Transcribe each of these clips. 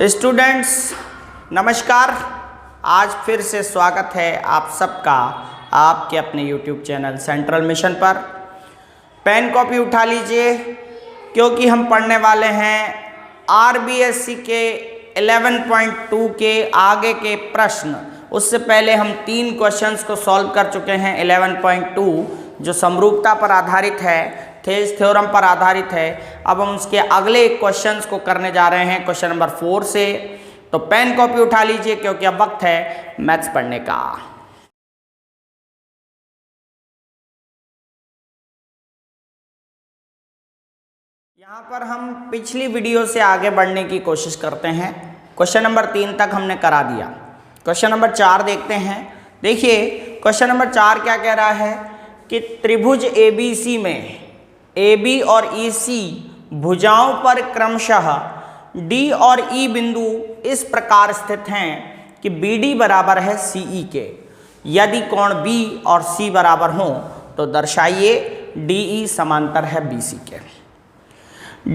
Students नमस्कार। आज फिर से स्वागत है आप सबका आपके अपने YouTube चैनल सेंट्रल मिशन पर। पेन कॉपी उठा लीजिए क्योंकि हम पढ़ने वाले हैं RBSC के 11.2 के आगे के प्रश्न। उससे पहले हम 3 क्वेश्चंस को सॉल्व कर चुके हैं 11.2 जो समरूपता पर आधारित है, थेज थ्योरम पर आधारित है। अब हम उसके अगले क्वेश्चंस को करने जा रहे हैं क्वेश्चन नंबर 4 से। तो पेन कॉपी उठा लीजिए क्योंकि अब वक्त है मैथ्स पढ़ने का। यहाँ पर हम पिछली वीडियो से आगे बढ़ने की कोशिश करते हैं। क्वेश्चन नंबर 3 तक हमने करा दिया। क्वेश्चन नंबर 4 देखते हैं। देखिए क्वेश्चन नंबर 4 क्या कह रहा है कि त्रिभुज ABC में AB और EC भुजाओं पर क्रमशः D और E बिंदु इस प्रकार स्थित हैं कि BD बराबर है CE के। यदि कोण B और C बराबर हों तो दर्शाइए DE समांतर है BC के।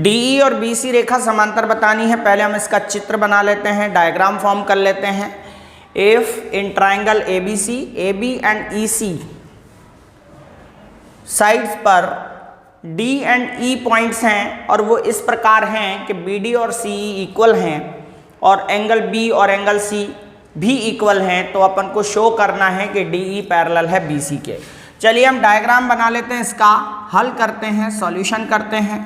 DE और BC रेखा समांतर बतानी है। पहले हम इसका चित्र बना लेते हैं, डायग्राम फॉर्म कर लेते हैं। If in triangle ABC, AB and EC sides पर D एंड E पॉइंट्स हैं और वो इस प्रकार हैं कि BD और CE इक्वल हैं और एंगल B और एंगल C भी इक्वल हैं, तो अपन को शो करना है कि DE पैरेलल है BC के। चलिए हम डायग्राम बना लेते हैं, इसका हल करते हैं, सॉल्यूशन करते हैं।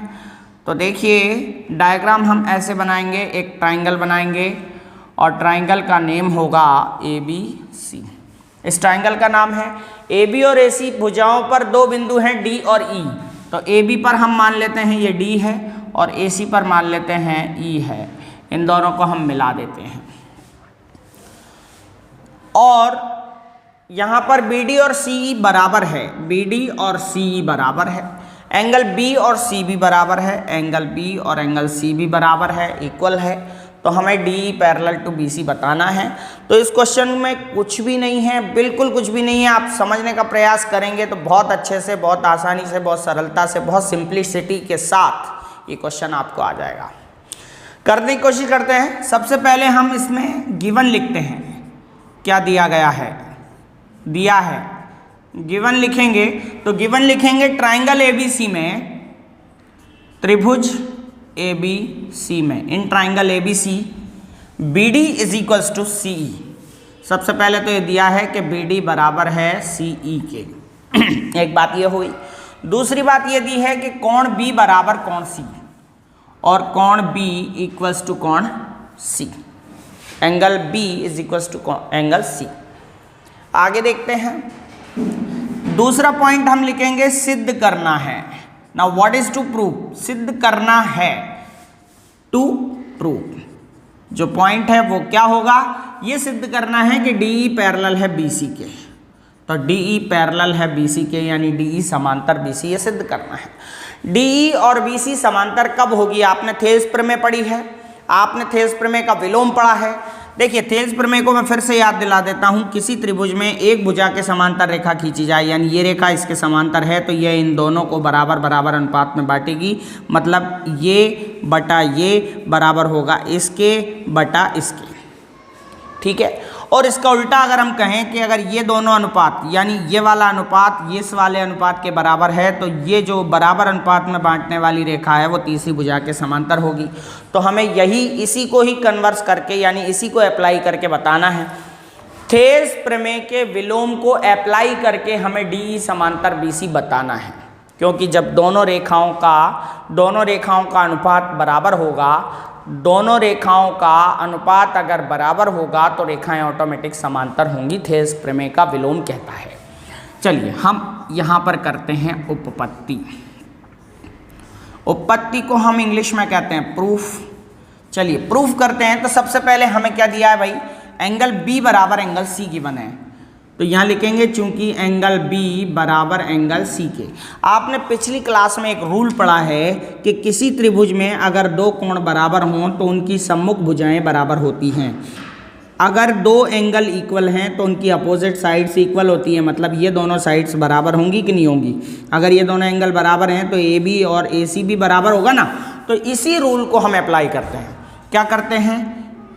तो देखिए डायग्राम हम ऐसे बनाएंगे, एक ट्राइंगल बनाएंगे और ट्राइंगल का नेम होगा ABC। इस ट्राइंगल का नाम है AB और AC भुजाओं पर 2 बिंदु हैं D और E। तो AB पर हम मान लेते हैं ये D है और AC पर मान लेते हैं E है। इन दोनों को हम मिला देते हैं और यहाँ पर BD और CE बराबर है, BD और CE बराबर है। एंगल B और CB बराबर है, एंगल B और एंगल CB बराबर है, इक्वल है। तो हमें DE पैरेलल टू BC बताना है। तो इस क्वेश्चन में कुछ भी नहीं है, बिल्कुल कुछ भी नहीं है। आप समझने का प्रयास करेंगे तो बहुत अच्छे से, बहुत आसानी से, बहुत सरलता से, बहुत सिंप्लिसिटी के साथ ये क्वेश्चन आपको आ जाएगा। करने की कोशिश करते हैं। सबसे पहले हम इसमें गिवन लिखते हैं। क्या दिया गया है? दिया है गिवन लिखेंगे। तो गिवन लिखेंगे ट्राइंगल ABC में, त्रिभुज ABC में, in triangle ABC BD is equals to CE। सबसे पहले तो ये दिया है कि BD बराबर है CE के। एक बात ये हुई। दूसरी बात ये दी है कि कोण B बराबर कोण C और कोण B इक्वल्स टू कोण C। Angle B is equals to angle C। आगे देखते हैं। दूसरा पॉइंट हम लिखेंगे सिद्ध करना है। Now what is to prove? सिद्ध करना है, to prove। जो पॉइंट है वो क्या होगा? ये सिद्ध करना है कि DE पैरेलल है BC के। तो DE पैरेलल है BC के यानी DE समांतर BC, ये सिद्ध करना है। DE और BC समांतर कब होगी? आपने थेज प्रमेय पढ़ी है, आपने थेज प्रमेय का विलोम पढ़ा है। देखिए थेज प्रमेय को मैं फिर से याद दिला देता हूँ। किसी त्रिभुज में एक भुजा के समांतर रेखा खींची जाए, यानी ये रेखा इसके समांतर है तो ये इन दोनों को बराबर बराबर अनुपात में बांटेगी। मतलब ये बटा ये बराबर होगा इसके बटा इसके, ठीक है। और इसका उल्टा अगर हम कहें कि अगर ये दोनों अनुपात यानी ये वाला अनुपात ये इस वाले अनुपात के बराबर है तो ये जो बराबर अनुपात में बांटने वाली रेखा है वो तीसरी भुजा के समांतर होगी। तो हमें इसी को ही कन्वर्स करके यानी इसी को अप्लाई करके बताना है। थेज प्रमेय के विलोम को अप्लाई करके हमें DE समांतर BC बताना है, क्योंकि जब दोनों रेखाओं का अनुपात बराबर होगा, दोनों रेखाओं का अनुपात अगर बराबर होगा तो रेखाएं ऑटोमेटिक समांतर होंगी। थेज प्रमेय का विलोम कहता है। चलिए हम यहाँ पर करते हैं उपपत्ति। उपपत्ति को हम इंग्लिश में कहते हैं प्रूफ। चलिए प्रूफ करते हैं। तो सबसे पहले हमें क्या दिया है भाई? एंगल B बराबर एंगल C गिवन है। तो यहाँ लिखेंगे चूंकि एंगल B बराबर एंगल C के। आपने पिछली क्लास में एक रूल पढ़ा है कि किसी त्रिभुज में अगर 2 कोण बराबर हों तो उनकी सम्मुख भुजाएं बराबर होती हैं। अगर 2 एंगल इक्वल हैं तो उनकी अपोजिट साइड्स इक्वल होती हैं। मतलब ये दोनों साइड्स बराबर होंगी कि नहीं होंगी? अगर ये दोनों एंगल बराबर हैं तो AB और AC भी बराबर होगा ना। तो इसी रूल को हम अप्लाई करते हैं। क्या करते हैं?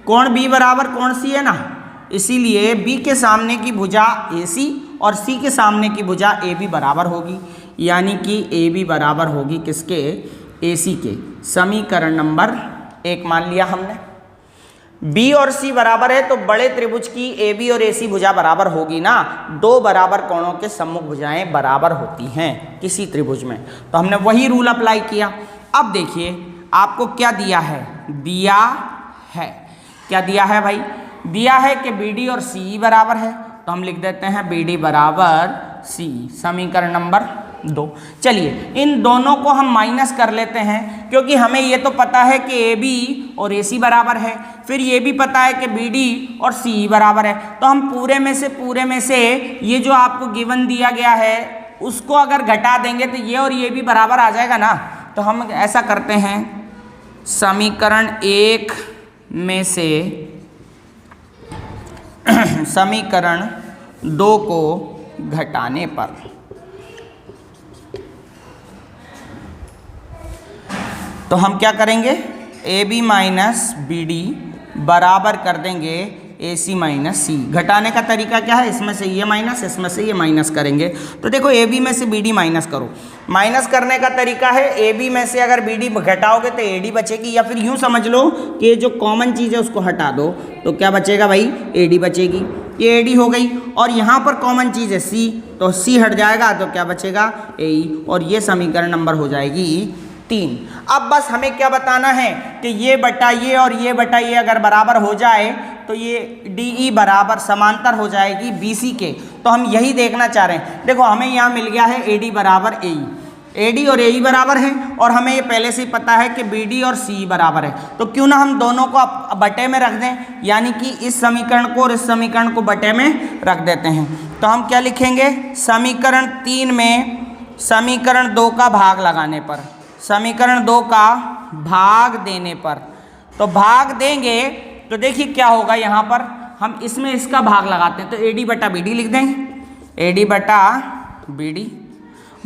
कोण बी बराबर कोण सी है ना, इसीलिए बी के सामने की भुजा ए सी और सी के सामने की भुजा ए बी बराबर होगी, यानी कि ए बी बराबर होगी किसके, ए सी के। समीकरण नंबर 1 मान लिया हमने। बी और सी बराबर है तो बड़े त्रिभुज की ए बी और ए सी भुजा बराबर होगी ना, दो बराबर कोणों के सम्मुख भुजाएं बराबर होती हैं किसी त्रिभुज में, तो हमने वही रूल अप्लाई किया। अब देखिए आपको क्या दिया है, दिया है, क्या दिया है भाई, दिया है कि बी डी और सी बराबर है, तो हम लिख देते हैं बी डी बराबर सी, समीकरण नंबर 2। चलिए इन दोनों को हम माइनस कर लेते हैं, क्योंकि हमें ये तो पता है कि ए बी और ए सी बराबर है, फिर ये भी पता है कि बी डी और सी बराबर है, तो हम पूरे में से ये जो आपको गिवन दिया गया है उसको अगर घटा देंगे तो ये और ये भी बराबर आ जाएगा ना। तो हम ऐसा करते हैं, समीकरण 1 में से समीकरण 2 को घटाने पर तो हम क्या करेंगे, A B minus B D बराबर कर देंगे ए सी माइनस सी। घटाने का तरीका क्या है, इसमें से ये माइनस, इसमें से ये माइनस करेंगे, तो देखो ए बी में से बी डी माइनस करो। माइनस करने का तरीका है, ए बी में से अगर बी डी घटाओगे तो ए डी बचेगी, या फिर यूँ समझ लो कि ये जो कॉमन चीज़ है उसको हटा दो तो क्या बचेगा भाई, ए डी बचेगी, ये ए डी हो गई। और यहाँ पर कॉमन चीज़ है सी, तो सी हट जाएगा तो क्या बचेगा, ए ई, और ये समीकरण नंबर हो जाएगी 3। अब बस हमें क्या बताना है कि ये बटा ये और ये बटा ये अगर बराबर हो जाए तो ये डी ई बराबर समांतर हो जाएगी बी सी के, तो हम यही देखना चाह रहे हैं। देखो हमें यहाँ मिल गया है ए डी बराबर ए ई, ए डी और ए ई बराबर है, और हमें ये पहले से ही पता है कि बी डी और सी बराबर है, तो क्यों ना हम दोनों को बटे में रख दें, यानी कि इस समीकरण को और इस समीकरण को बटे में रख देते हैं। तो हम क्या लिखेंगे, समीकरण 3 में समीकरण 2 का भाग लगाने पर, समीकरण 2 का भाग देने पर, तो भाग देंगे तो देखिए क्या होगा, यहाँ पर हम इसमें इसका भाग लगाते हैं तो ए डी बटा बी डी लिख देंगे, ए डी बटा बी डी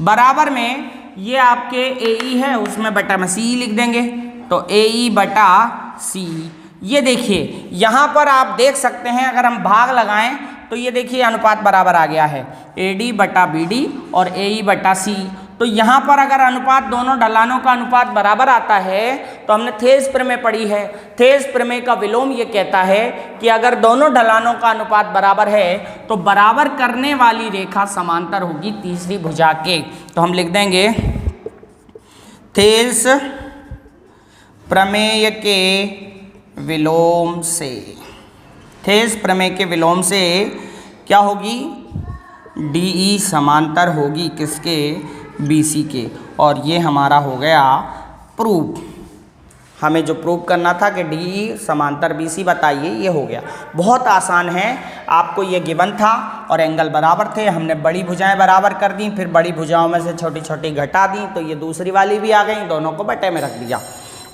बराबर में ये आपके ए ई है उसमें बटा में सी लिख देंगे, तो ए ई बटा सी। ये देखिए यहाँ पर आप देख सकते हैं अगर हम भाग लगाएं तो ये देखिए अनुपात बराबर आ गया है, ए डी बटा बी डी और ए ई बटा सी। तो यहाँ पर अगर अनुपात दोनों ढलानों का अनुपात बराबर आता है तो हमने थेल्स प्रमेय पढ़ी है, थेल्स प्रमेय का विलोम ये कहता है कि अगर दोनों ढलानों का अनुपात बराबर है तो बराबर करने वाली रेखा समांतर होगी तीसरी भुजा के। तो हम लिख देंगे थेल्स प्रमेय के विलोम से, थेल्स प्रमेय के विलोम से क्या होगी, डी ई समांतर होगी किसके, बी सी के। और ये हमारा हो गया प्रूफ। हमें जो प्रूफ करना था कि डी ई समांतर बी सी बताइए, ये हो गया। बहुत आसान है, आपको ये गिवन था और एंगल बराबर थे, हमने बड़ी भुजाएं बराबर कर दी, फिर बड़ी भुजाओं में से छोटी छोटी घटा दी तो ये दूसरी वाली भी आ गई, दोनों को बटे में रख दिया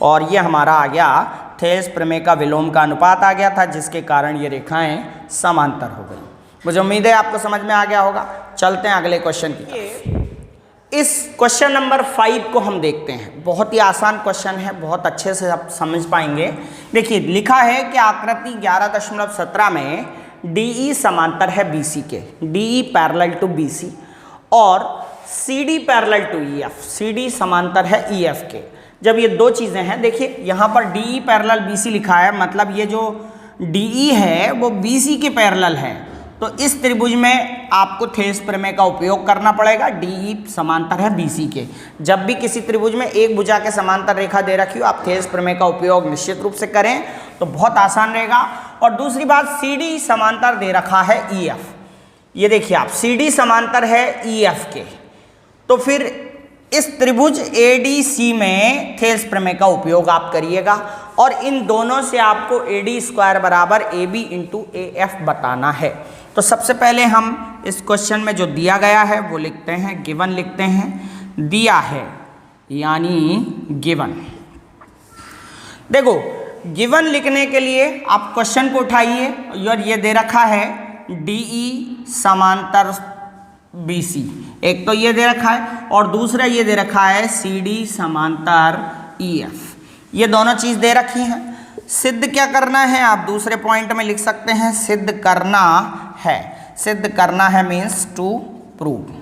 और ये हमारा आ गया थेल्स प्रमेय का विलोम का अनुपात आ गया था, जिसके कारण ये रेखाएं समांतर हो गई। मुझे उम्मीद है आपको समझ में आ गया होगा। चलते हैं अगले क्वेश्चन की। इस क्वेश्चन नंबर 5 को हम देखते हैं, बहुत ही आसान क्वेश्चन है, बहुत अच्छे से आप समझ पाएंगे। देखिए लिखा है कि आकृति 11.17 में DE समांतर है BC के, DE पैरेलल टू BC और CD parallel to EF, CD समांतर है EF के। जब ये दो चीज़ें हैं, देखिए यहाँ पर DE पैरेलल BC लिखा है, मतलब ये जो DE है वो BC के पैरेलल है, तो इस त्रिभुज में आपको थेल्स प्रमेय का उपयोग करना पड़ेगा। DE समांतर है BC के। जब भी किसी त्रिभुज में एक भुजा के समांतर रेखा दे रखी हो, आप थेल्स प्रमेय का उपयोग निश्चित रूप से करें तो बहुत आसान रहेगा। और दूसरी बात, CD समांतर दे रखा है EF, ये देखिए आप, CD समांतर है EF के, तो फिर इस त्रिभुज ADC में थेल्स प्रमेय का उपयोग आप करिएगा और इन दोनों से आपको AD स्क्वायर बराबर AB इंटू AF बताना है। तो सबसे पहले हम इस क्वेश्चन में जो दिया गया है वो लिखते हैं, गिवन लिखते हैं, दिया है यानी गिवन। देखो गिवन लिखने के लिए आप क्वेश्चन को उठाइए और ये दे रखा है DE समांतर BC, एक तो ये दे रखा है और दूसरा ये दे रखा है CD समांतर EF, ये दोनों चीज़ दे रखी हैं। सिद्ध क्या करना है, आप दूसरे पॉइंट में लिख सकते हैं सिद्ध करना है। सिद्ध करना है मीन्स टू प्रूव।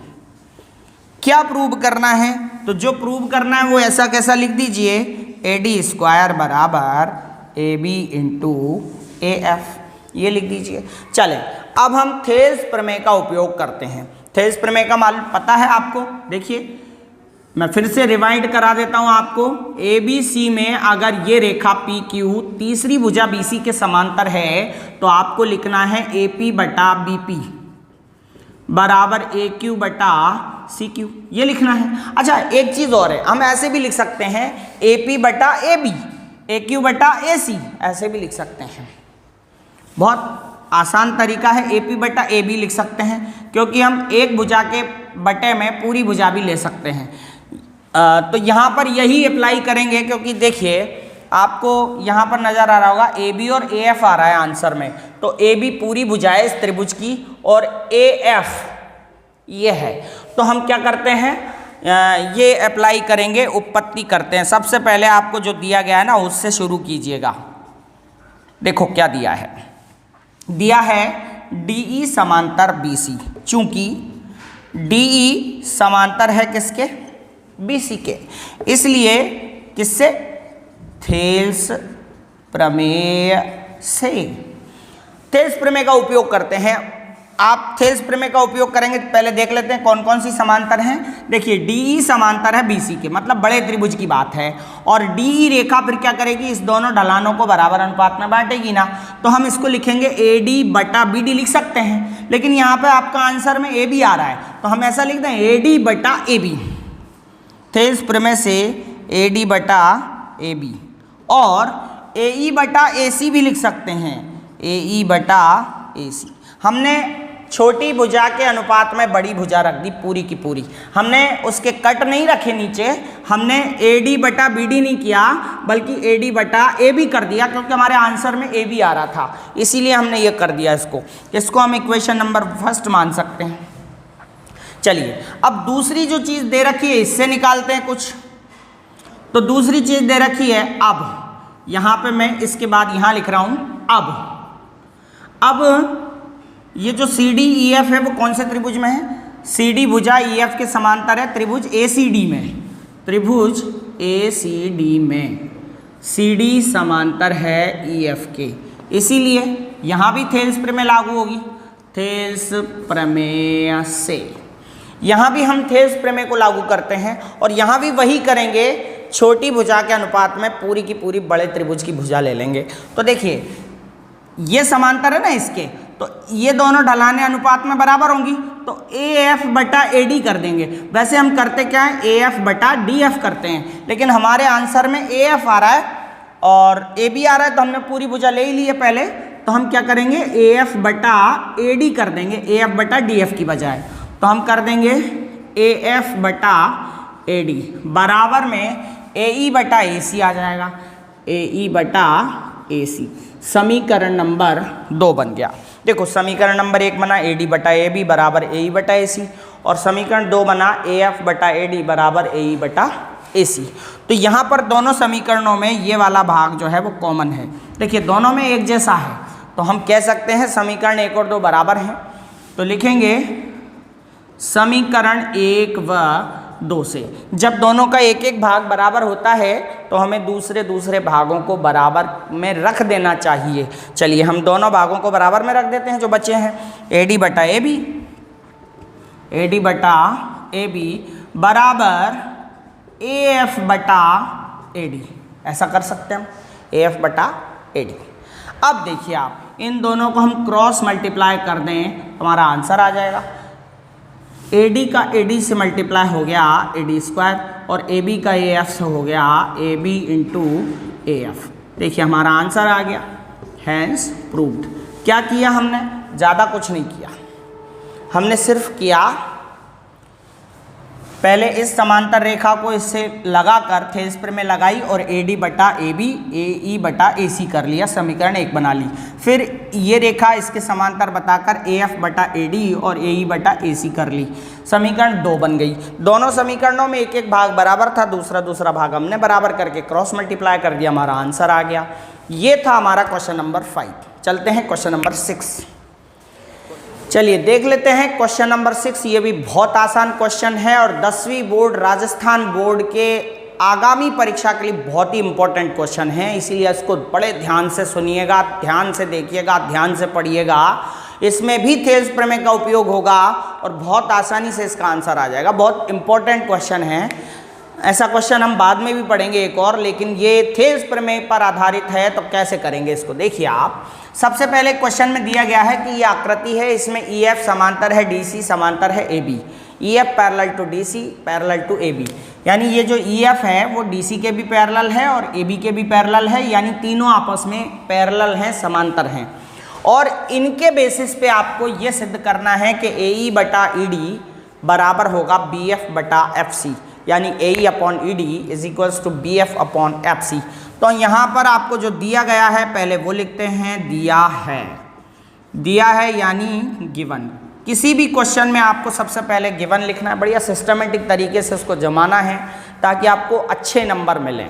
क्या प्रूव करना है, तो जो प्रूव करना है वो ऐसा कैसा लिख दीजिए, AD² बराबर AB इंटू AF, ये लिख दीजिए। चले अब हम थेल्स प्रमेय का उपयोग करते हैं। थेल्स प्रमेय का मालूम पता है आपको, देखिए मैं फिर से रिवाइंड करा देता हूं आपको। ABC में अगर ये रेखा PQ तीसरी भुजा BC के समांतर है तो आपको लिखना है AP बटा BP बराबर AQ बटा CQ, ये लिखना है। अच्छा एक चीज और है, हम ऐसे भी लिख सकते हैं AP बटा AB, AQ बटा AC, ऐसे भी लिख सकते हैं। बहुत आसान तरीका है, AP बटा AB लिख सकते हैं क्योंकि हम एक भुजा के बटे में पूरी भुजा भी ले सकते हैं। तो यहाँ पर यही अप्लाई करेंगे क्योंकि देखिए आपको यहाँ पर नज़र आ रहा होगा AB और AF आ रहा है आंसर में, तो AB पूरी भुजा है इस त्रिभुज की और AF ये है। तो हम क्या करते हैं, ये अप्लाई करेंगे, उत्पत्ति करते हैं। सबसे पहले आपको जो दिया गया है ना उससे शुरू कीजिएगा। देखो क्या दिया है, दिया है DE समांतर BC, चूंकि DE समांतर है किसके, BC के, इसलिए किससे, थेल्स प्रमेय से। थेल्स प्रमेय का उपयोग करते हैं। आप थेल्स प्रमेय का उपयोग करेंगे, पहले देख लेते हैं कौन कौन सी समांतर हैं। देखिए DE समांतर है BC के, मतलब बड़े त्रिभुज की बात है, और DE रेखा फिर क्या करेगी, इस दोनों ढलानों को बराबर अनुपात में बांटेगी ना, तो हम इसको लिखेंगे AD बटा BD लिख सकते हैं। लेकिन यहाँ पे आपका आंसर में AB आ रहा है तो हम ऐसा लिख दें AD बटा AB। थेल्स प्रमेय से AD बटा AB और AE बटा AC भी लिख सकते हैं, AE बटा AC। हमने छोटी भुजा के अनुपात में बड़ी भुजा रख दी पूरी की पूरी, हमने उसके कट नहीं रखे नीचे, हमने AD बटा BD नहीं किया बल्कि AD बटा AB कर दिया क्योंकि हमारे आंसर में AB आ रहा था, इसीलिए हमने ये कर दिया। इसको हम इक्वेशन नंबर फर्स्ट मान सकते हैं। चलिए अब दूसरी जो चीज़ दे रखी है इससे निकालते हैं कुछ। तो दूसरी चीज़ दे रखी है, अब यहाँ पे मैं इसके बाद यहाँ लिख रहा हूँ अब ये जो CDEF है वो कौन से त्रिभुज में है, CD भुजा EF के समांतर है त्रिभुज ACD में, त्रिभुज ACD में CD समांतर है EF के, इसीलिए यहाँ भी थेल्स प्रमेय लागू होगी। थेल्स प्रमेय से यहाँ भी हम थेल्स प्रमेय को लागू करते हैं और यहाँ भी वही करेंगे, छोटी भुजा के अनुपात में पूरी की पूरी बड़े त्रिभुज की भुजा ले लेंगे। तो देखिए ये समांतर है ना इसके, तो ये दोनों ढलाने अनुपात में बराबर होंगी, तो AF बटा AD कर देंगे। वैसे हम करते क्या है, AF बटा DF करते हैं, लेकिन हमारे आंसर में AF आ रहा है और AB आ रहा है तो हमने पूरी भुजा ले ही ली है पहले, तो हम क्या करेंगे AF बटा AD कर देंगे AF बटा DF की बजाय। तो हम कर देंगे AF बटा AD बराबर में AE बटा AC आ जाएगा, AE बटा AC। समीकरण नंबर 2 बन गया। देखो समीकरण नंबर 1 बना AD बटा AB बराबर AE बटा AC और समीकरण 2 बना AF बटा AD बराबर AE बटा AC। तो यहाँ पर दोनों समीकरणों में ये वाला भाग जो है वो कॉमन है। देखिए दोनों में एक जैसा है, तो हम कह सकते हैं समीकरण 1 और 2 बराबर हैं। तो लिखेंगे समीकरण 1 व 2 से जब दोनों का एक एक भाग बराबर होता है तो हमें दूसरे दूसरे भागों को बराबर में रख देना चाहिए। चलिए हम दोनों भागों को बराबर में रख देते हैं जो बचे हैं। AD बटा AB बराबर AF बटा AD, ऐसा कर सकते हैं हम, AF बटा AD। अब देखिए आप इन दोनों को हम क्रॉस मल्टीप्लाई कर दें, हमारा आंसर आ जाएगा। AD का AD से मल्टीप्लाई हो गया AD² और AB का AF से हो गया AB इंटू AF। देखिए हमारा आंसर आ गया, हैंस प्रूव्ड। क्या किया हमने, ज़्यादा कुछ नहीं किया, हमने सिर्फ किया पहले इस समांतर रेखा को इससे लगाकर थेल्स प्रमेय लगाई और AD बटा AB AE बटा AC कर लिया, समीकरण 1 बना ली। फिर ये रेखा इसके समांतर बताकर AF बटा AD और AE बटा AC कर ली, समीकरण 2 बन गई। दोनों समीकरणों में एक एक भाग बराबर था, दूसरा दूसरा भाग हमने बराबर करके क्रॉस मल्टीप्लाई कर दिया, हमारा आंसर आ गया। ये था हमारा क्वेश्चन नंबर 5। चलते हैं क्वेश्चन नंबर 6। चलिए देख लेते हैं क्वेश्चन नंबर 6। ये भी बहुत आसान क्वेश्चन है और 10वीं बोर्ड राजस्थान बोर्ड के आगामी परीक्षा के लिए बहुत ही इंपॉर्टेंट क्वेश्चन है, इसीलिए इसको बड़े ध्यान से सुनिएगा, ध्यान से देखिएगा, ध्यान से पढ़िएगा। इसमें भी थेल्स प्रमेय का उपयोग होगा और बहुत आसानी से इसका आंसर आ जाएगा। बहुत इंपॉर्टेंट क्वेश्चन है। ऐसा क्वेश्चन हम बाद में भी पढ़ेंगे एक और, लेकिन ये थेल्स प्रमेय पर आधारित है, तो कैसे करेंगे इसको देखिए आप। सबसे पहले क्वेश्चन में दिया गया है कि ये आकृति है, इसमें EF समांतर है DC समांतर है AB, EF parallel to DC parallel to AB, यानी ये जो EF है वो DC के भी पैरेलल है और AB के भी पैरेलल है, यानी तीनों आपस में पैरेलल हैं, समांतर हैं। और इनके बेसिस पे आपको ये सिद्ध करना है कि AE बटा ED बराबर होगा BF बटा FC, यानी AE upon ED is equals to BF upon FC। तो यहाँ पर आपको जो दिया गया है पहले वो लिखते हैं, दिया है यानी गिवन। किसी भी क्वेश्चन में आपको सबसे पहले गिवन लिखना है, बढ़िया सिस्टमेटिक तरीके से उसको जमाना है ताकि आपको अच्छे नंबर मिलें।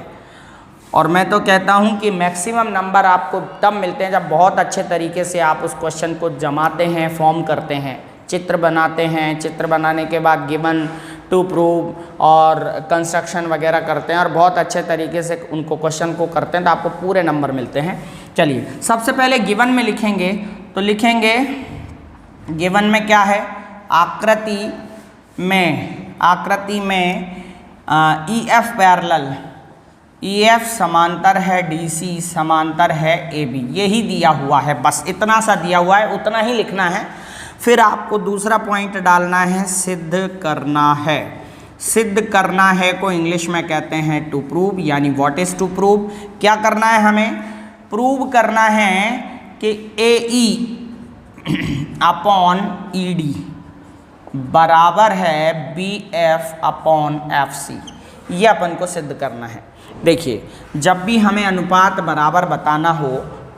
और मैं तो कहता हूँ कि मैक्सिमम नंबर आपको तब मिलते हैं जब बहुत अच्छे तरीके से आप उस क्वेश्चन को जमाते हैं, फॉर्म करते हैं, चित्र बनाते हैं, चित्र बनाने के बाद गिवन टू प्रूव और कंस्ट्रक्शन वगैरह करते हैं और बहुत अच्छे तरीके से उनको क्वेश्चन को करते हैं, तो आपको पूरे नंबर मिलते हैं। चलिए सबसे पहले गिवन में लिखेंगे, तो लिखेंगे गिवन में क्या है, आकृति में EF पैरेलल, EF समांतर है DC समांतर है AB, यही दिया हुआ है, बस इतना सा दिया हुआ है, उतना ही लिखना है। फिर आपको दूसरा पॉइंट डालना है, सिद्ध करना है को इंग्लिश में कहते हैं टू प्रूव, यानी व्हाट इज टू प्रूव। क्या करना है, हमें प्रूव करना है कि AE अपॉन ED बराबर है BF अपॉन FC, ये अपन को सिद्ध करना है। देखिए जब भी हमें अनुपात बराबर बताना हो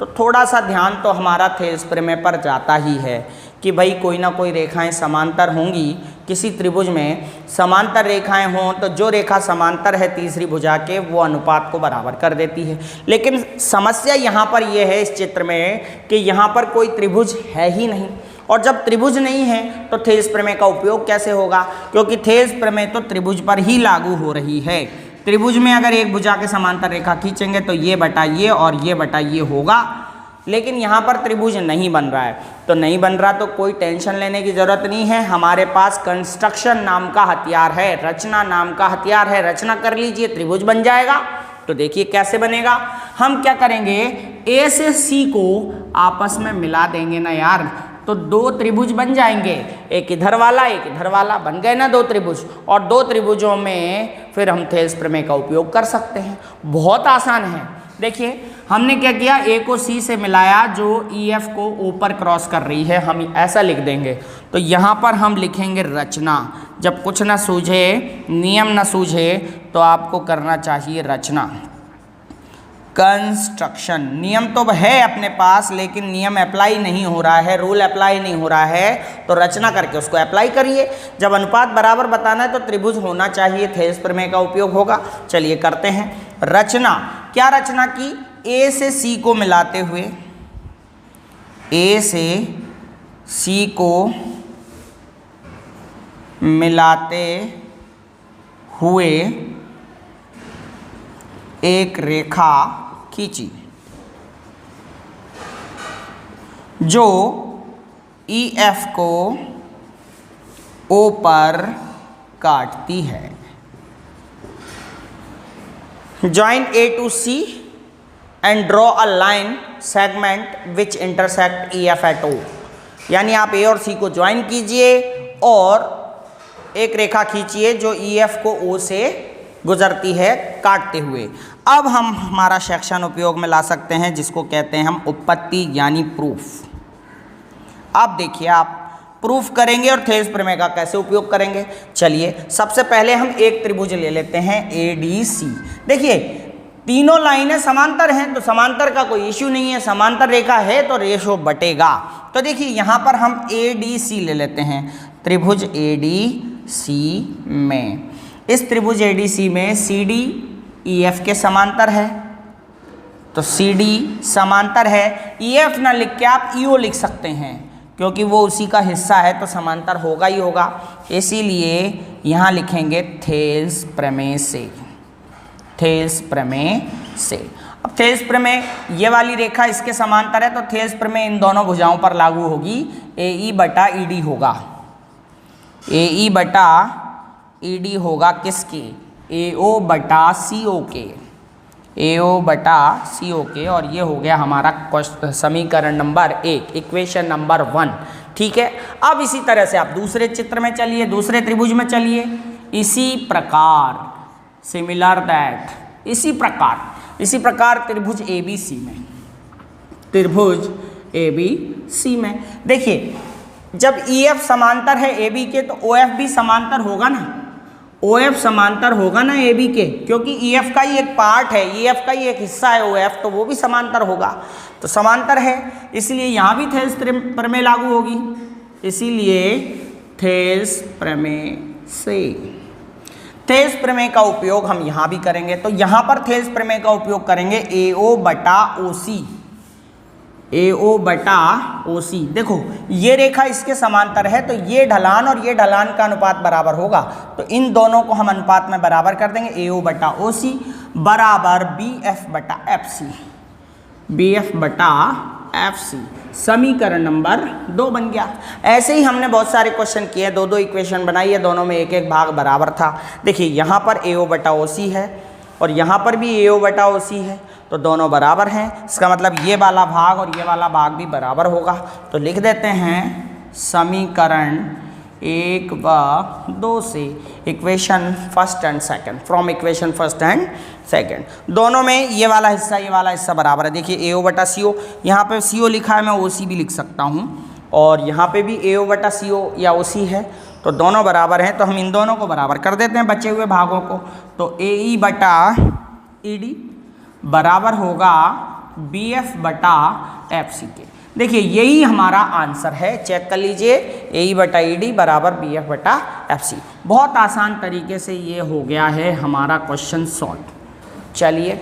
तो थोड़ा सा ध्यान तो हमारा थेल्स प्रमेय पर जाता ही है कि भाई कोई ना कोई रेखाएं समांतर होंगी। किसी त्रिभुज में समांतर रेखाएं हों तो जो रेखा समांतर है तीसरी भुजा के, वो अनुपात को बराबर कर देती है। लेकिन समस्या यहाँ पर यह है इस चित्र में कि यहाँ पर कोई त्रिभुज है ही नहीं, और जब त्रिभुज नहीं है तो थेल्स प्रमेय का उपयोग कैसे होगा, क्योंकि थेल्स प्रमेय तो त्रिभुज पर ही लागू हो रही है। त्रिभुज में अगर एक भुजा के समांतर रेखा खींचेंगे तो ये बटा ये और ये बटा ये होगा, लेकिन यहाँ पर त्रिभुज नहीं बन रहा है। तो नहीं बन रहा तो कोई टेंशन लेने की ज़रूरत नहीं है, हमारे पास कंस्ट्रक्शन नाम का हथियार है, रचना नाम का हथियार है। रचना कर लीजिए, त्रिभुज बन जाएगा। तो देखिए कैसे बनेगा, हम क्या करेंगे, A से C को आपस में मिला देंगे ना यार, तो दो त्रिभुज बन जाएंगे, एक इधर वाला एक इधर वाला, बन गए ना दो त्रिभुज। और दो त्रिभुजों में फिर हम थेल्स प्रमेय का उपयोग कर सकते हैं। बहुत आसान है। देखिए हमने क्या किया, A को C से मिलाया जो EF को ऊपर क्रॉस कर रही है, हम ऐसा लिख देंगे। तो यहाँ पर हम लिखेंगे रचना। जब कुछ ना सूझे, नियम ना सूझे, तो आपको करना चाहिए रचना। कंस्ट्रक्शन, नियम तो है अपने पास लेकिन नियम अप्लाई नहीं हो रहा है, रूल अप्लाई नहीं हो रहा है, तो रचना करके उसको अप्लाई करिए। जब अनुपात बराबर बताना है तो त्रिभुज होना चाहिए, थेल्स प्रमेय का उपयोग होगा। चलिए करते हैं रचना। क्या रचना की, A से C को मिलाते हुए, A से C को मिलाते हुए एक रेखा खींची जो EF को O पर काटती है। Join A to C and draw a line segment which intersect EF at O। यानी आप A और C को ज्वाइन कीजिए और एक रेखा खींचिए जो EF को O से गुजरती है काटते हुए। अब हम हमारा सेक्शन उपयोग में ला सकते हैं जिसको कहते हैं हम उत्पत्ति यानी प्रूफ। अब देखिए आप प्रूफ करेंगे और थेल्स प्रमेय का कैसे उपयोग करेंगे। चलिए सबसे पहले हम एक त्रिभुज ले लेते हैं ADC। देखिए तीनों लाइनें समांतर हैं तो समांतर का कोई इश्यू नहीं है, समांतर रेखा है तो रेशो बटेगा। तो देखिए यहाँ पर हम ADC ले लेते हैं, त्रिभुज ADC में, इस त्रिभुज ADC में CD EF के समांतर है, तो सी डी समांतर है। ई एफ ना लिख के आप ईओ लिख सकते हैं, क्योंकि वो उसी का हिस्सा है तो समांतर होगा ही होगा। इसीलिए यहाँ लिखेंगे थेल्स प्रमेय से, थेल्स प्रमेय से। अब थेल्स प्रमेय, ये वाली रेखा इसके समांतर है तो थेल्स प्रमेय इन दोनों भुजाओं पर लागू होगी। ए ई बटा ई डी होगा, ए ई बटा ई डी होगा किसके, ए ओ बटा सी ओ के, ए ओ बटा सी ओ के। और ये हो गया हमारा समीकरण नंबर 1, इक्वेशन नंबर 1। ठीक है, अब इसी तरह से आप दूसरे चित्र में चलिए, दूसरे त्रिभुज में चलिए। इसी प्रकार सिमिलर दैट, इसी प्रकार त्रिभुज ए बी सी में, त्रिभुज ए बी सी में देखिए, जब ई एफ समांतर है ए बी के तो ओ एफ भी समांतर होगा ना, ओ एफ समांतर होगा ना ए बी के, क्योंकि ई एफ का ही एक पार्ट है, ई एफ का ही एक हिस्सा है ओ एफ, तो वो भी समांतर होगा। तो समांतर है, इसलिए यहाँ भी थेल्स प्रमेय लागू होगी, इसीलिए थेल्स प्रमेय से, थेल्स प्रमेय का उपयोग हम यहाँ भी करेंगे। तो यहाँ पर थेल्स प्रमेय का उपयोग करेंगे ए ओ बटा ओ सी, ए ओ बटा ओ सी। देखो ये रेखा इसके समांतर है तो ये ढलान और ये ढलान का अनुपात बराबर होगा, तो इन दोनों को हम अनुपात में बराबर कर देंगे। ए ओ बटा ओ सी बराबर बी एफ बटा एफ सी, बी एफ बटा एफ सी। समीकरण नंबर 2 बन गया। ऐसे ही हमने बहुत सारे क्वेश्चन किए, 2-2 इक्वेशन बनाई है, दोनों में एक एक भाग बराबर था। देखिए यहाँ पर ए ओ बटा ओ सी है और यहाँ पर भी ए ओ बटा ओ सी है, तो दोनों बराबर हैं। इसका मतलब ये वाला भाग और ये वाला भाग भी बराबर होगा। तो लिख देते हैं समीकरण 1 व 2 से equation first and second, from equation first and second, दोनों में ये वाला हिस्सा बराबर है। देखिए ए ओ बटा सी ओ, यहाँ पे सी ओ लिखा है, मैं ओ सी भी लिख सकता हूँ, और यहाँ पे भी ए ओ बटा सी ओ या ओ सी है, तो दोनों बराबर हैं। तो हम इन दोनों को बराबर कर देते हैं बचे हुए भागों को। तो ए ई बटा ई डी बराबर होगा बी एफ बटा एफ सी के। देखिए यही हमारा आंसर है, चेक कर लीजिए, ए ई बटा ई डी बराबर बी एफ बटा एफ सी। बहुत आसान तरीके से ये हो गया है हमारा क्वेश्चन सॉल्व। चलिए,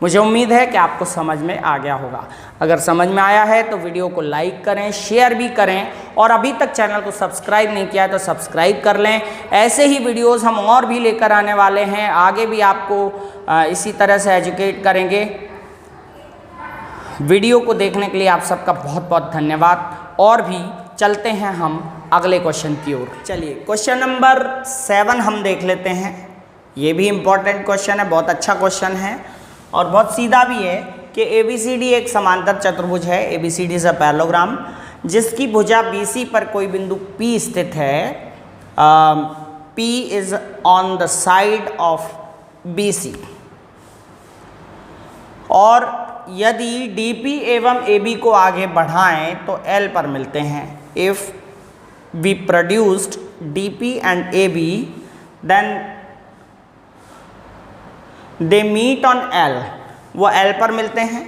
मुझे उम्मीद है कि आपको समझ में आ गया होगा। अगर समझ में आया है तो वीडियो को लाइक करें, शेयर भी करें, और अभी तक चैनल को सब्सक्राइब नहीं किया है तो सब्सक्राइब कर लें। ऐसे ही वीडियोस हम और भी लेकर आने वाले हैं, आगे भी आपको इसी तरह से एजुकेट करेंगे। वीडियो को देखने के लिए आप सबका बहुत बहुत धन्यवाद, और भी चलते हैं हम अगले क्वेश्चन की ओर। चलिए क्वेश्चन नंबर 7 हम देख लेते हैं। ये भी इम्पॉर्टेंट क्वेश्चन है, बहुत अच्छा क्वेश्चन है और बहुत सीधा भी है कि ABCD एक समांतर चतुर्भुज है। ABCD इज अ पैरेललोग्राम जिसकी भुजा BC पर कोई बिंदु P स्थित है। P is on the side of BC, और यदि DP एवं AB को आगे बढ़ाएं तो L पर मिलते हैं। If we produced DP and AB then they meet on L, वो L पर मिलते हैं।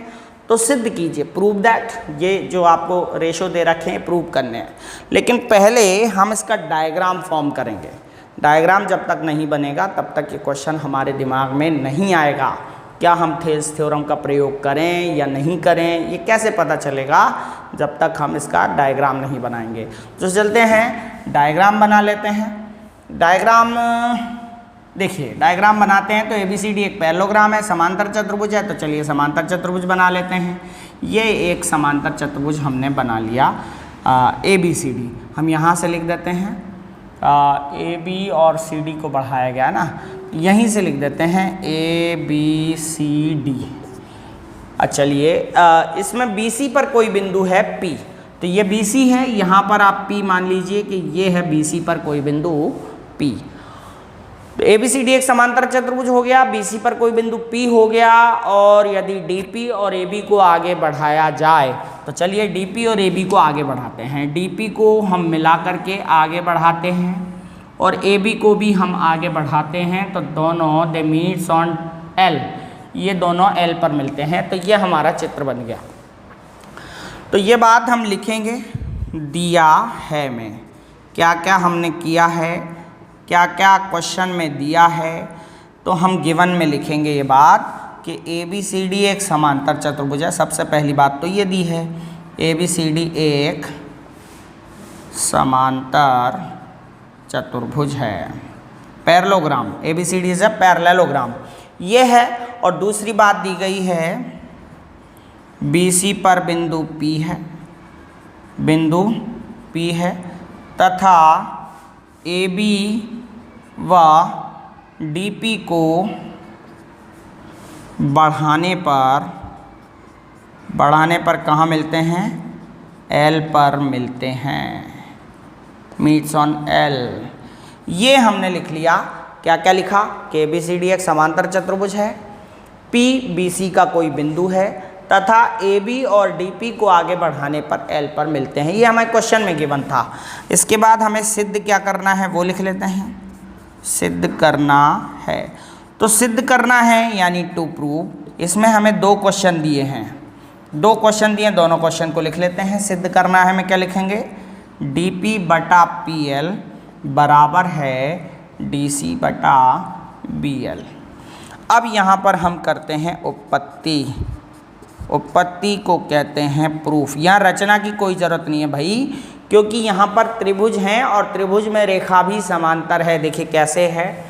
तो सिद्ध कीजिए, प्रूव दैट। ये जो आपको रेशो दे रखे हैं प्रूव करने हैं, लेकिन पहले हम इसका डायग्राम फॉर्म करेंगे। डायग्राम जब तक नहीं बनेगा तब तक ये क्वेश्चन हमारे दिमाग में नहीं आएगा। क्या हम थेल्स थ्योरम का प्रयोग करें या नहीं करें, ये कैसे पता चलेगा जब तक हम इसका डायग्राम नहीं बनाएंगे। तो चलते हैं डायग्राम बना लेते हैं। डायग्राम देखिए, डायग्राम बनाते हैं तो ABCD एक पैरेललोग्राम है, समांतर चतुर्भुज है। तो चलिए समांतर चतुर्भुज बना लेते हैं। ये एक समांतर चतुर्भुज हमने बना लिया ABCD। हम यहाँ से लिख देते हैं AB और CD को बढ़ाया गया ना, यहीं से लिख देते हैं ABCD। चलिए इसमें BC पर कोई बिंदु है P, तो ये BC है, यहाँ पर आप P मान लीजिए कि ये है BC पर कोई बिंदु P। तो ABCD एक समांतर चतुर्भुज हो गया, BC पर कोई बिंदु P हो गया, और यदि DP और AB को आगे बढ़ाया जाए तो चलिए DP और AB को आगे बढ़ाते हैं। DP को हम मिला करके आगे बढ़ाते हैं और AB को भी हम आगे बढ़ाते हैं, तो दोनों दे मीट्स ऑन L, ये दोनों L पर मिलते हैं। तो ये हमारा चित्र बन गया। तो ये बात हम लिखेंगे दिया है में, क्या क्या हमने किया है, क्या क्या क्वेश्चन में दिया है, तो हम गिवन में लिखेंगे ये बात कि ABCD एक समांतर चतुर्भुज है, सबसे पहली बात तो ये दी है, ABCD एक समांतर चतुर्भुज है, parallelogram, ABCD is a parallelogram, ये है। और दूसरी बात दी गई है BC पर बिंदु P है, बिंदु P है, तथा AB व DP को बढ़ाने पर कहाँ मिलते हैं? L पर मिलते हैं, मीट्स ऑन L। ये हमने लिख लिया। क्या क्या लिखा? कि ABCD एक समांतर चतुर्भुज है, P BC का कोई बिंदु है, तथा AB और DP को आगे बढ़ाने पर L पर मिलते हैं। ये हमारे क्वेश्चन में गिवन था। इसके बाद हमें सिद्ध क्या करना है वो लिख लेते हैं, सिद्ध करना है। तो सिद्ध करना है यानी टू प्रूव, इसमें हमें दो क्वेश्चन दिए हैं, दो क्वेश्चन दिए, दोनों क्वेश्चन को लिख लेते हैं। सिद्ध करना है में क्या लिखेंगे? DP बटा PL बराबर है DC बटा BL। अब यहाँ पर हम करते हैं उत्पत्ति, उत्पत्ति को कहते हैं प्रूफ। यहाँ रचना की कोई ज़रूरत नहीं है भाई, क्योंकि यहाँ पर त्रिभुज हैं और त्रिभुज में रेखा भी समांतर है। देखिए कैसे है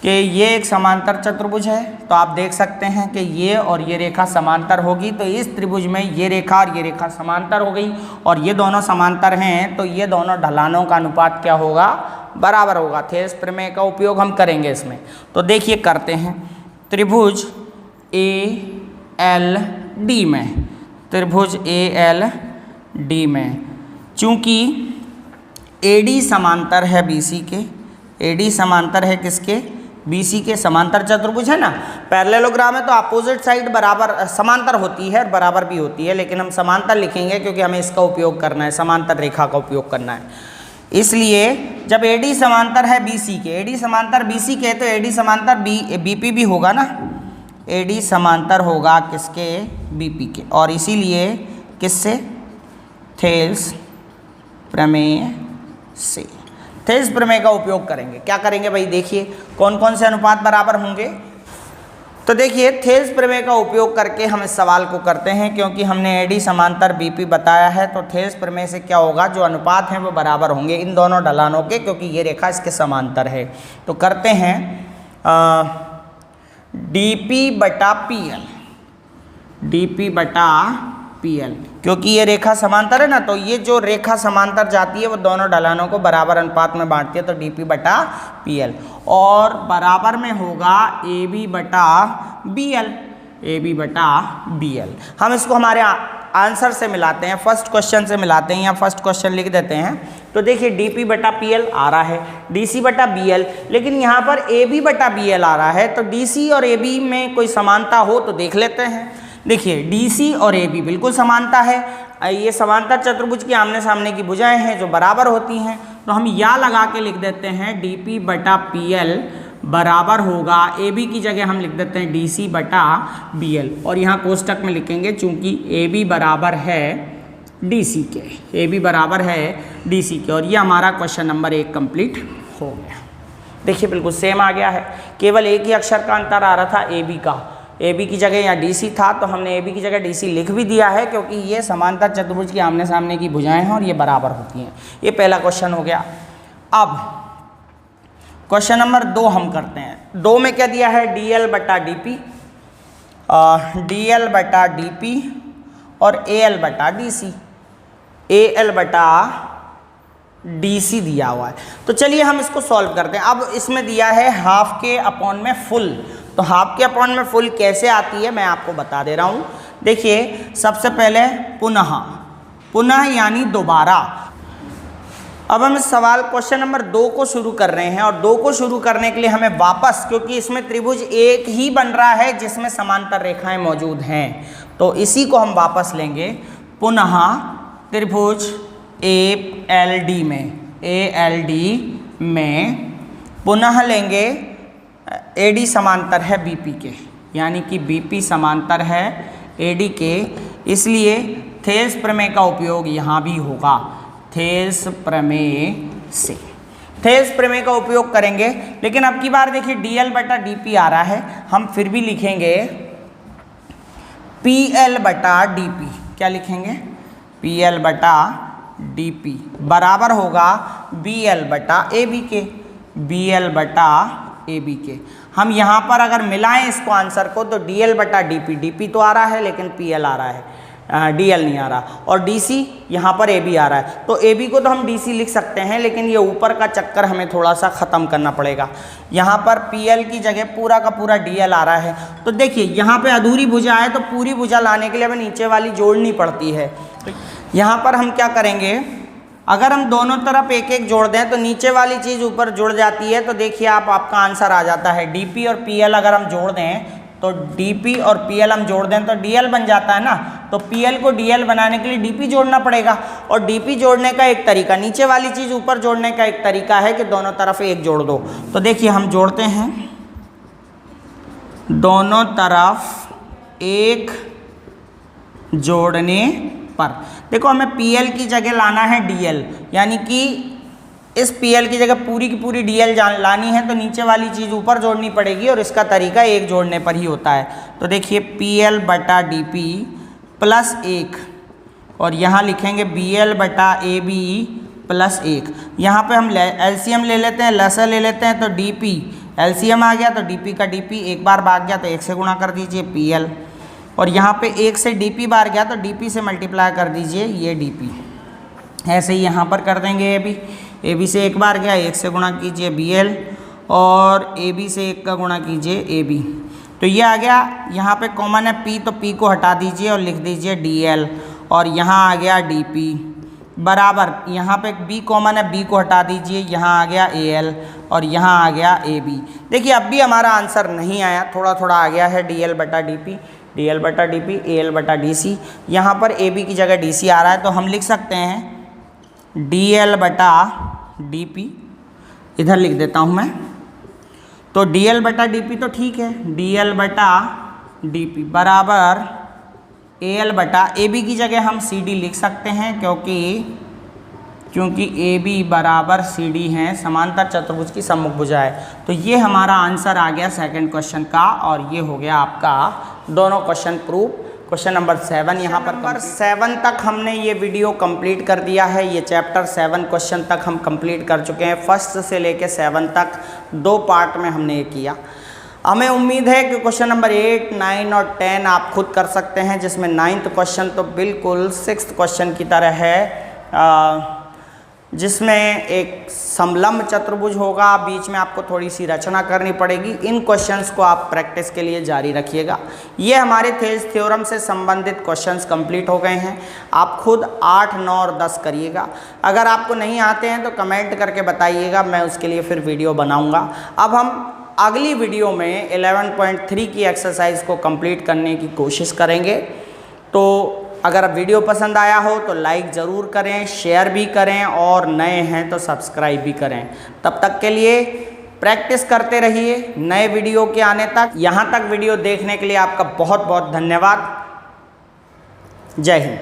कि ये एक समांतर चतुर्भुज है, तो आप देख सकते हैं कि ये और ये रेखा समांतर होगी, तो इस त्रिभुज में ये रेखा और ये रेखा समांतर हो गई, और ये दोनों समांतर हैं, तो ये दोनों ढलानों का अनुपात क्या होगा? बराबर होगा। थेल्स प्रमेय का उपयोग हम करेंगे इसमें। तो देखिए करते हैं। त्रिभुज ALD में, त्रिभुज ALD में चूँकि AD समांतर है BC के, AD समांतर है किसके? BC के। समांतर चतुर्भुज है ना, पैरेललोग्राम है तो अपोजिट साइड बराबर समांतर होती है और बराबर भी होती है, लेकिन हम समांतर लिखेंगे क्योंकि हमें इसका उपयोग करना है, समांतर रेखा का उपयोग करना है। इसलिए जब AD समांतर है BC के, AD समांतर BC के, तो AD समांतर BP भी होगा ना, AD समांतर होगा किसके? BP के। और इसीलिए किससे? थेल्स प्रमेय से, थेल्स प्रमेय का उपयोग करेंगे। क्या करेंगे भाई? देखिए कौन कौन से अनुपात बराबर होंगे। तो देखिए थेल्स प्रमेय का उपयोग करके हम इस सवाल को करते हैं, क्योंकि हमने AD समांतर BP बताया है, तो थेल्स प्रमेय से क्या होगा? जो अनुपात हैं वो बराबर होंगे इन दोनों ढलानों के, क्योंकि ये रेखा इसके समांतर है। तो करते हैं DP बटा PL, DP बटा PL, क्योंकि ये रेखा समांतर है ना, तो ये जो रेखा समांतर जाती है वो दोनों ढलानों को बराबर अनुपात में बांटती है, तो DP बटा PL, और बराबर में होगा AB बटा BL, AB बटा BL। हम इसको हमारे आंसर से मिलाते हैं, फर्स्ट क्वेश्चन से मिलाते हैं, या फर्स्ट क्वेश्चन लिख देते हैं। तो देखिए DP बटा PL आ रहा है, DC बटा BL, लेकिन यहाँ पर AB बटा BL आ रहा है, तो DC और AB में कोई समानता हो तो देख लेते हैं। देखिए DC और AB बिल्कुल समानता है, ये समांतर चतुर्भुज की आमने सामने की भुजाएं हैं जो बराबर होती हैं, तो हम या लगा के लिख देते हैं DP बटा PL बराबर होगा, AB की जगह हम लिख देते हैं DC बटा BL, और यहाँ कोष्टक में लिखेंगे चूँकि AB बराबर है DC के, AB बराबर है DC के। और ये हमारा क्वेश्चन नंबर 1 कंप्लीट हो गया। देखिए बिल्कुल सेम आ गया है, केवल एक ही अक्षर का अंतर आ रहा था AB का, AB की जगह यहाँ DC था, तो हमने AB की जगह DC लिख भी दिया है, क्योंकि ये समांतर चतुर्भुज की आमने सामने की भुजाएं हैं और ये बराबर होती हैं। ये पहला क्वेश्चन हो गया। अब क्वेश्चन नंबर 2 हम करते हैं। 2 में क्या दिया है? DL बटा DP, DL बटा DP और AL बटा DC, AL बटा DC दिया हुआ है। तो चलिए हम इसको सॉल्व करते हैं। अब इसमें दिया है हाफ के अपॉन में फुल, तो हाफ के अपॉन में फुल कैसे आती है मैं आपको बता दे रहा हूँ। देखिए सबसे पहले पुनः, पुनः यानी दोबारा। अब हम इस सवाल क्वेश्चन नंबर 2 को शुरू कर रहे हैं, और 2 को शुरू करने के लिए हमें वापस, क्योंकि इसमें त्रिभुज एक ही बन रहा है जिसमें समांतर रेखाएं मौजूद हैं, तो इसी को हम वापस लेंगे। पुनः त्रिभुज ALD में, ALD में पुनः लेंगे AD समांतर है BP के, यानी कि BP समांतर है AD के, इसलिए थेल्स प्रमेय का उपयोग यहाँ भी होगा, थेल्स प्रमेय से, थेल्स प्रमेय का उपयोग करेंगे। लेकिन अब की बार देखिए DL बटा DP आ रहा है, हम फिर भी लिखेंगे PL बटा DP, क्या लिखेंगे, PL बटा DP बराबर होगा BL बटा AB के, BL बटा AB के। हम यहाँ पर अगर मिलाएं इसको आंसर को तो DL बटा DP, DP तो आ रहा है लेकिन PL आ रहा है, DL नहीं आ रहा, और DC यहाँ पर AB आ रहा है, तो AB को तो हम DC लिख सकते हैं, लेकिन ये ऊपर का चक्कर हमें थोड़ा सा ख़त्म करना पड़ेगा। यहाँ पर PL की जगह पूरा का पूरा DL आ रहा है, तो देखिए यहाँ पे अधूरी भुजा है तो पूरी भुजा लाने के लिए हमें नीचे वाली जोड़नी पड़ती है। यहाँ पर हम क्या करेंगे, अगर हम दोनों तरफ एक एक जोड़ दें तो नीचे वाली चीज़ ऊपर जुड़ जाती है, तो देखिए आपका आंसर आ जाता है। DP और PL अगर हम जोड़ दें तो DP और PL हम जोड़ दें तो DL बन जाता है ना, तो PL को DL बनाने के लिए DP जोड़ना पड़ेगा, और DP जोड़ने का एक तरीका, नीचे वाली चीज़ ऊपर जोड़ने का एक तरीका है कि दोनों तरफ एक जोड़ दो। तो देखिए हम जोड़ते हैं, दोनों तरफ एक जोड़ने पर देखो हमें PL की जगह लाना है DL, यानी कि इस PL की जगह पूरी की पूरी DL लानी है तो नीचे वाली चीज़ ऊपर जोड़नी पड़ेगी, और इसका तरीका एक जोड़ने पर ही होता है। तो देखिए PL बटा DP प्लस 1, और यहाँ लिखेंगे BL बटा AB प्लस 1। यहाँ पे हम LCM ले लेते हैं, लसा ले लेते हैं, तो DP LCM आ गया तो DP का DP एक बार भाग गया तो 1 से गुणा कर दीजिए PL, और यहाँ पे 1 से DP बार गया तो DP से मल्टीप्लाई कर दीजिए ये DP। ऐसे ही यहाँ पर कर देंगे AB से एक बार गया 1 से गुणा कीजिए BL, और AB से 1 का गुणा कीजिए AB, तो ये आ गया। यहाँ पे कॉमन है P, तो P को हटा दीजिए और लिख दीजिए DL, और यहाँ आ गया DP बराबर, यहाँ पे B कॉमन है, B को हटा दीजिए, यहाँ आ गया AL, और यहाँ आ गया AB। देखिए अब भी हमारा आंसर नहीं आया, थोड़ा थोड़ा आ गया है, DL बटा DP, DL बटा DP, AL बटा DC। यहाँ पर AB की जगह DC आ रहा है, तो हम लिख सकते हैं DL बटा DP, इधर लिख देता हूँ मैं, तो DL बटा DP तो ठीक है, DL बटा DP बराबर AL बटा AB की जगह हम CD लिख सकते हैं, क्योंकि AB बराबर CD हैं, समांतर चतुर्भुज की सम्मुख भुजा है। तो ये हमारा आंसर आ गया सेकंड क्वेश्चन का, और ये हो गया आपका दोनों क्वेश्चन प्रूफ। क्वेश्चन नंबर 7 यहाँ पर नंबर 7 तक हमने ये वीडियो कंप्लीट कर दिया है, ये चैप्टर 7 क्वेश्चन तक हम कंप्लीट कर चुके हैं। फर्स्ट से लेके 7 तक 2 पार्ट में हमने ये किया। हमें उम्मीद है कि क्वेश्चन नंबर 8, 9 और 10 आप खुद कर सकते हैं, जिसमें 9th क्वेश्चन तो बिल्कुल 6th क्वेश्चन की तरह है, जिसमें एक समलंब चतुर्भुज होगा, बीच में आपको थोड़ी सी रचना करनी पड़ेगी। इन क्वेश्चंस को आप प्रैक्टिस के लिए जारी रखिएगा। ये हमारे थेल्स थ्योरम से संबंधित क्वेश्चंस कंप्लीट हो गए हैं। आप खुद 8, 9 और 10 करिएगा। अगर आपको नहीं आते हैं तो कमेंट करके बताइएगा, मैं उसके लिए फिर वीडियो बनाऊँगा। अब हम अगली वीडियो में 11.3 की एक्सरसाइज को कंप्लीट करने की कोशिश करेंगे। तो अगर वीडियो पसंद आया हो तो लाइक ज़रूर करें, शेयर भी करें, और नए हैं तो सब्सक्राइब भी करें। तब तक के लिए प्रैक्टिस करते रहिए नए वीडियो के आने तक। यहाँ तक वीडियो देखने के लिए आपका बहुत बहुत धन्यवाद। जय हिंद।